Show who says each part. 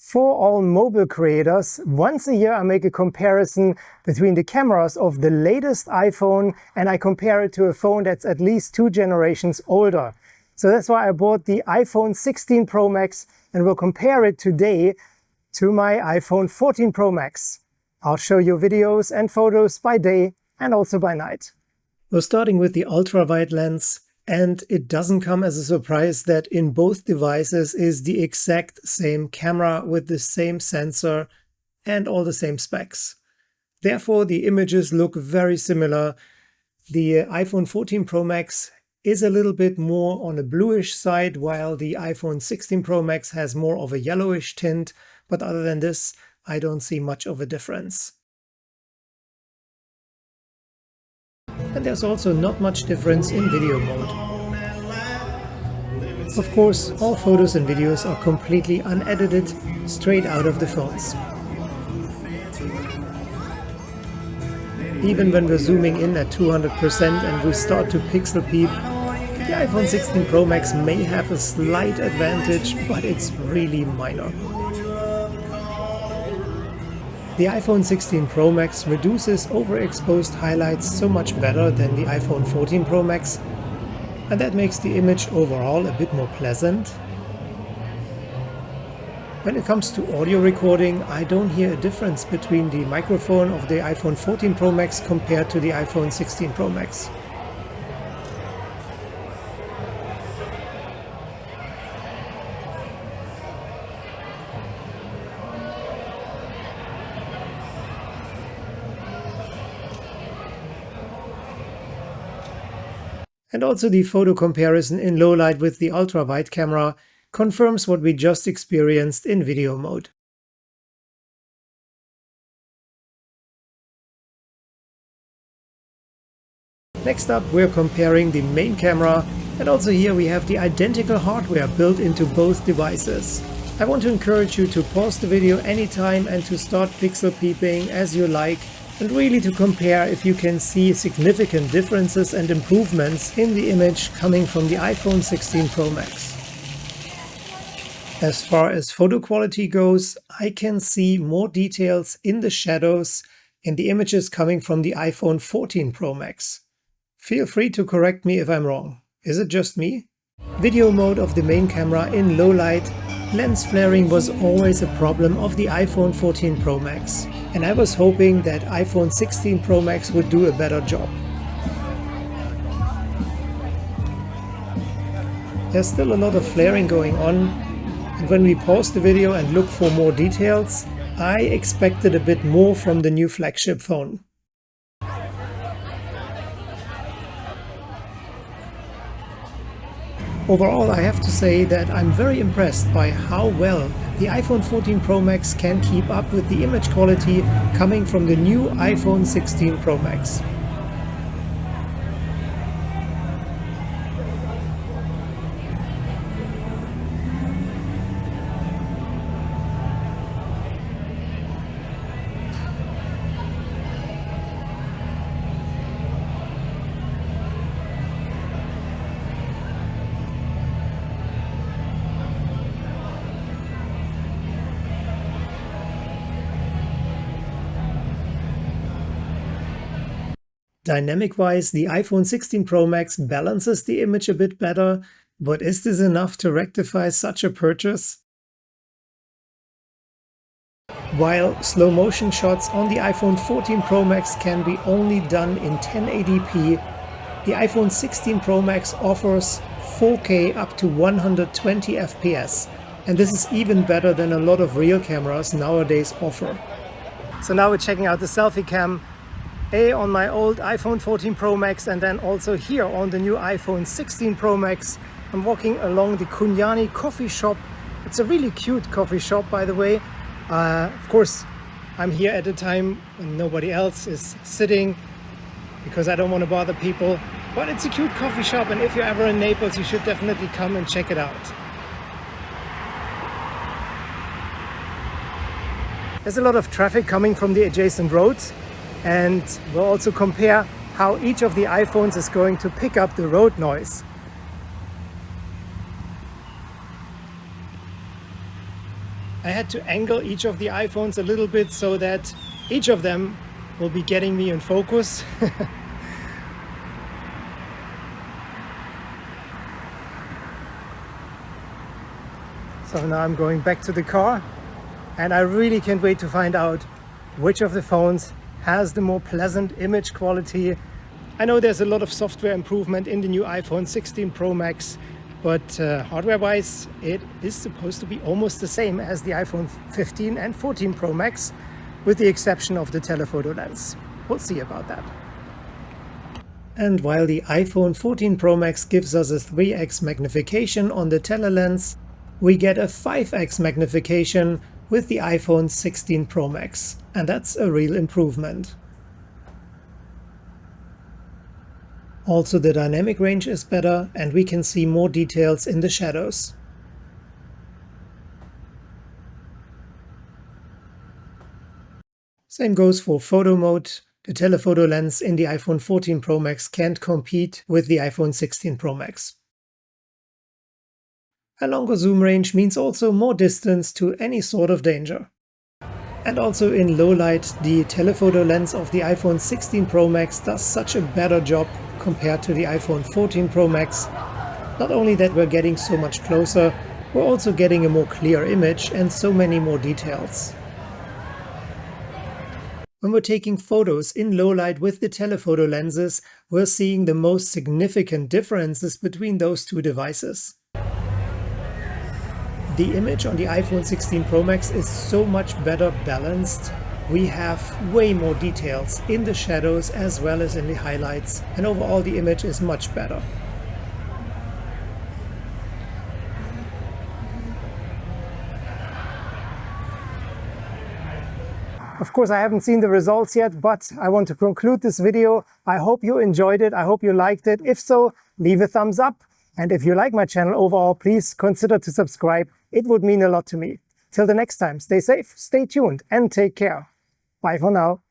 Speaker 1: For all mobile creators, once a year I make a comparison between the cameras of the latest iPhone and I compare it to a phone that's at least 2 generations older. So that's why I bought the iPhone 16 Pro Max and will compare it today to my iPhone 14 Pro Max. I'll show you videos and photos by day and also by night. We're starting with the ultrawide lens. And it doesn't come as a surprise that in both devices is the exact same camera with the same sensor and all the same specs. Therefore, the images look very similar. The iPhone 14 Pro Max is a little bit more on a bluish side, while the iPhone 16 Pro Max has more of a yellowish tint. But other than this, I don't see much of a difference. And there's also not much difference in video mode. Of course, all photos and videos are completely unedited, straight out of the phones. Even when we're zooming in at 200% and we start to pixel peep, the iPhone 16 Pro Max may have a slight advantage, but it's really minor. The iPhone 16 Pro Max reduces overexposed highlights so much better than the iPhone 14 Pro Max, and that makes the image overall a bit more pleasant. When it comes to audio recording, I don't hear a difference between the microphone of the iPhone 14 Pro Max compared to the iPhone 16 Pro Max. And also the photo comparison in low light with the ultra-wide camera confirms what we just experienced in video mode. Next up, we're comparing the main camera, and also here we have the identical hardware built into both devices. I want to encourage you to pause the video anytime and to start pixel peeping as you like, and really to compare if you can see significant differences and improvements in the image coming from the iPhone 16 Pro Max. As far as photo quality goes, I can see more details in the shadows in the images coming from the iPhone 14 Pro Max. Feel free to correct me if I'm wrong. Is it just me? Video mode of the main camera in low light, lens flaring was always a problem of the iPhone 14 Pro Max. And I was hoping that iPhone 16 Pro Max would do a better job. There's still a lot of flaring going on, and when we pause the video and look for more details, I expected a bit more from the new flagship phone. Overall, I have to say that I'm very impressed by how well the iPhone 14 Pro Max can keep up with the image quality coming from the new iPhone 16 Pro Max. Dynamic-wise, the iPhone 16 Pro Max balances the image a bit better, but is this enough to rectify such a purchase? While slow motion shots on the iPhone 14 Pro Max can be only done in 1080p, the iPhone 16 Pro Max offers 4K up to 120 FPS, and this is even better than a lot of real cameras nowadays offer. So now we're checking out the selfie cam. On my old iPhone 14 Pro Max and then also here on the new iPhone 16 Pro Max. I'm walking along the Kunyani coffee shop. It's a really cute coffee shop, by the way. Of course, I'm here at a time when nobody else is sitting because I don't want to bother people. But it's a cute coffee shop, and if you're ever in Naples, you should definitely come and check it out. There's a lot of traffic coming from the adjacent roads. And we'll also compare how each of the iPhones is going to pick up the road noise. I had to angle each of the iPhones a little bit so that each of them will be getting me in focus. So now I'm going back to the car, and I really can't wait to find out which of the phones has the more pleasant image quality. I know there's a lot of software improvement in the new iPhone 16 Pro Max, but hardware-wise, it is supposed to be almost the same as the iPhone 15 and 14 Pro Max, with the exception of the telephoto lens. We'll see about that. And while the iPhone 14 Pro Max gives us a 3x magnification on the tele lens, we get a 5x magnification with the iPhone 16 Pro Max, and that's a real improvement. Also, the dynamic range is better, and we can see more details in the shadows. Same goes for photo mode. The telephoto lens in the iPhone 14 Pro Max can't compete with the iPhone 16 Pro Max. A longer zoom range means also more distance to any sort of danger. And also in low light, the telephoto lens of the iPhone 16 Pro Max does such a better job compared to the iPhone 14 Pro Max. Not only that we're getting so much closer, we're also getting a more clear image and so many more details. When we're taking photos in low light with the telephoto lenses, we're seeing the most significant differences between those two devices. The image on the iPhone 16 Pro Max is so much better balanced. We have way more details in the shadows as well as in the highlights, and overall the image is much better. Of course, I haven't seen the results yet, but I want to conclude this video. I hope you enjoyed it. I hope you liked it. If so, leave a thumbs up. And if you like my channel overall, please consider to subscribe. It would mean a lot to me. Till the next time, stay safe, stay tuned, and take care. Bye for now.